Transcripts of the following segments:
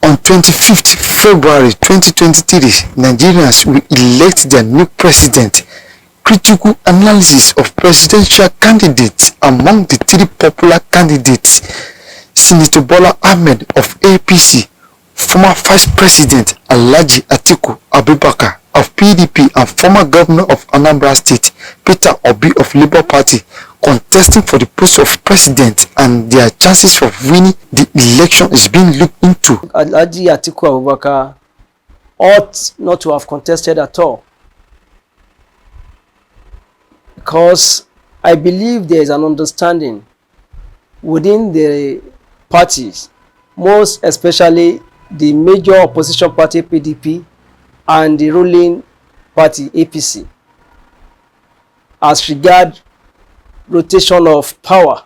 On 25th February 2023, Nigerians will elect their new president. Critical analysis of presidential candidates. Among the three popular candidates, Senator Bola Ahmed of APC, former Vice President Alhaji Atiku Abubakar of PDP, and former Governor of Anambra State, Peter Obi of Labour Party, contesting for the post of president, and their chances of winning the election is being looked into. Alhaji Atiku Abubakar ought not to have contested at all, because I believe there is an understanding within the parties, most especially the major opposition party PDP and the ruling party APC, as regard rotation of power.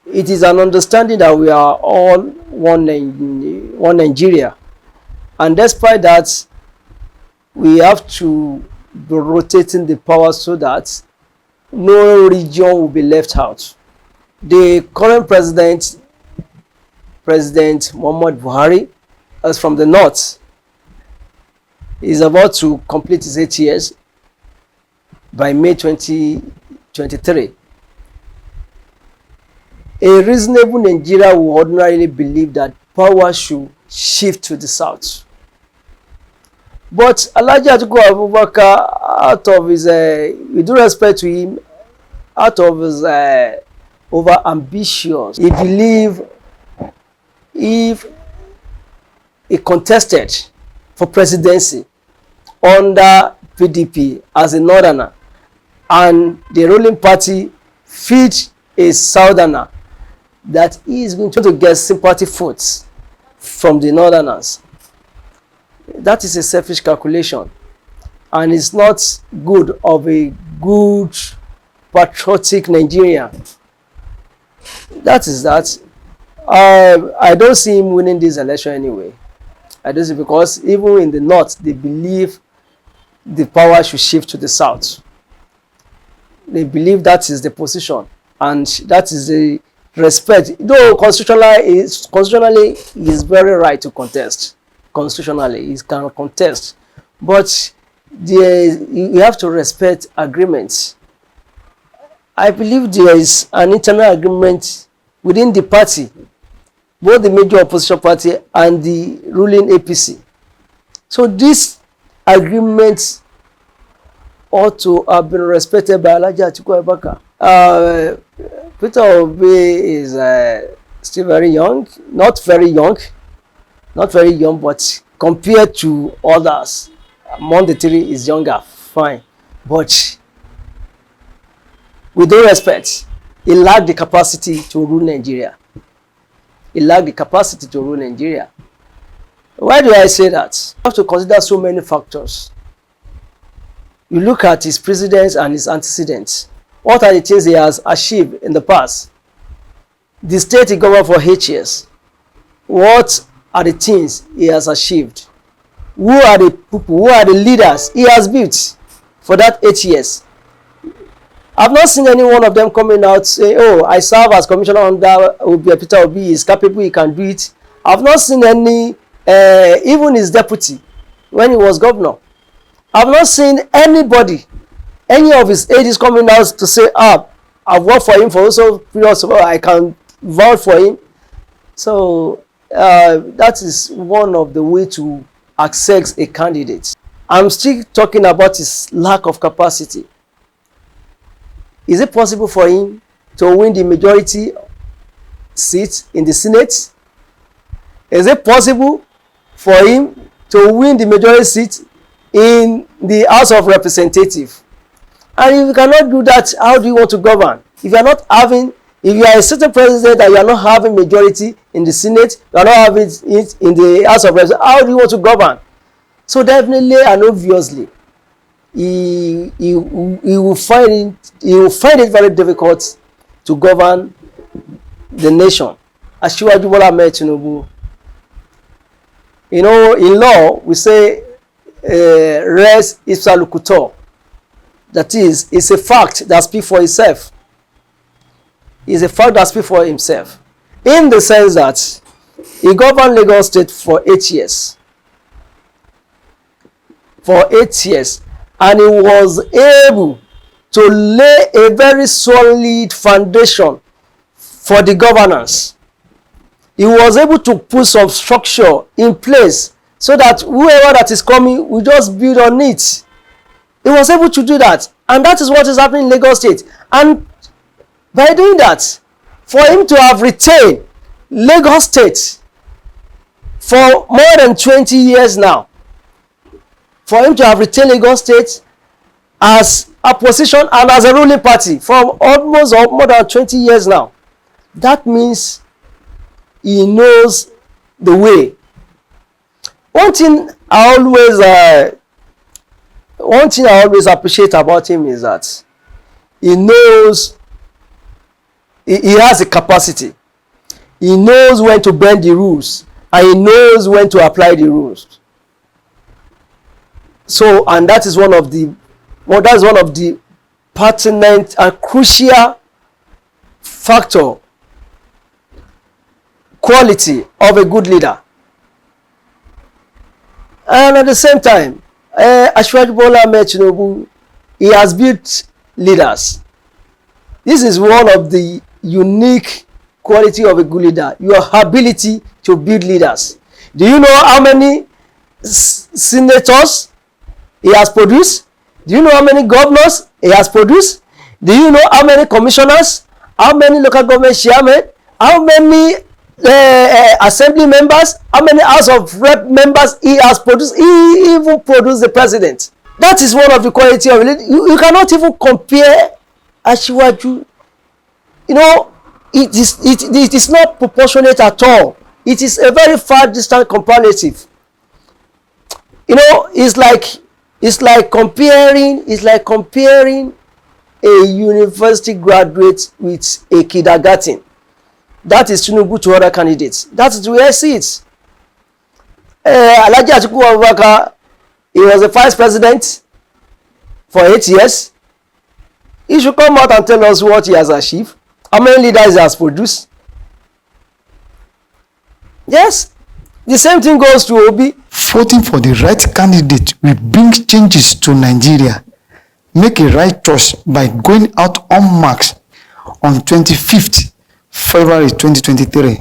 It is an understanding that we are all one Nigeria, and despite that, we have to be rotating the power so that no region will be left out. The current president, President Muhammad Buhari, is from the north. He is about to complete his 8 years by May 2023. A reasonable Nigeria will ordinarily believe that power should shift to the south. But Alhaji Atiku Abubakar, out of his, with due respect to him, out of his over-ambitious, he believed if he contested for presidency under PDP as a northerner, and the ruling party feed a southerner, that he is going to get sympathy votes from the northerners. That is a selfish calculation, and it's not good of a good patriotic Nigerian. That is that. I don't see him winning this election anyway. I don't see, because even in the north, they believe the power should shift to the south. They believe that is the position, and that is the respect. Though constitutionally he is very right to contest. Constitutionally, he can contest, but you have to respect agreements. I believe there is an internal agreement within the party, both the major opposition party and the ruling APC. So this agreement ought to have been respected by Alhaji Atiku Abubakar. Peter Obi is still very young, not very young, but compared to others, among the three is younger, fine. But with due respect, he lacked the capacity to rule Nigeria. Why do I say that? You have to consider so many factors. You look at his precedents and his antecedents. What are the things he has achieved in the past? The state he governed for 8 years. What are the things he has achieved? Who are the people, who are the leaders he has built for that 8 years? I've not seen any one of them coming out saying, oh, I serve as commissioner under Peter Obi, he is capable, he can do it. I've not seen any, even his deputy, when he was governor. I've not seen anybody, any of his aides coming out to say, I've worked for him for also periods, so I can vouch for him. So that is one of the ways to access a candidate. I'm still talking about his lack of capacity. Is it possible for him to win the majority seat in the Senate? Is it possible for him to win the majority seat in the House of Representatives? And if you cannot do that, how do you want to govern? If you are a sitting president and you are not having majority in the Senate, you are not having it in the House of Representatives, how do you want to govern? So definitely and obviously, he will find it very difficult to govern the nation. Asiwaju Bola Ahmed Tinubu. You know, in law we say res ipsa locutor. That is, it's a fact that speaks for itself. It's a fact that speaks for himself. In the sense that He governed Lagos State for 8 years. For 8 years. And he was able to lay a very solid foundation for the governance. He was able to put some structure in place so that whoever that is coming will just build on it. He was able to do that. And that is what is happening in Lagos State. And by doing that, for him to have retained Lagos State for more than 20 years now, for him to have retained Lagos State as a position and as a ruling party for almost or more than 20 years now, that means he knows the way. One thing I always appreciate about him is that he knows, he has a capacity. He knows when to bend the rules and he knows when to apply the rules. So, and that is one of the pertinent and crucial factor, quality of a good leader. And at the same time, Asiwaju Bola Ahmed Tinubu, he has built leaders. This is one of the unique quality of a good leader, your ability to build leaders. Do you know how many senators he has produced? Do you know how many governors he has produced? Do you know how many commissioners, how many local government chairmen, how many assembly members, how many House of Rep members he has produced? He even produced the president. That is one of the quality of it. You cannot even compare Asiwaju. You know, it is not proportionate at all. It is a very far distant comparative. You know, it's like comparing a university graduate with a kindergarten. That is Tinubu to other candidates. That is the way I see it. Alhaji Atiku Abubakar, he was the vice president for 8 years. He should come out and tell us what he has achieved, how many leaders he has produced. Yes, the same thing goes to Obi. Voting for the right candidate will bring changes to Nigeria. Make a right choice by going out unmarked on 25th February 2023.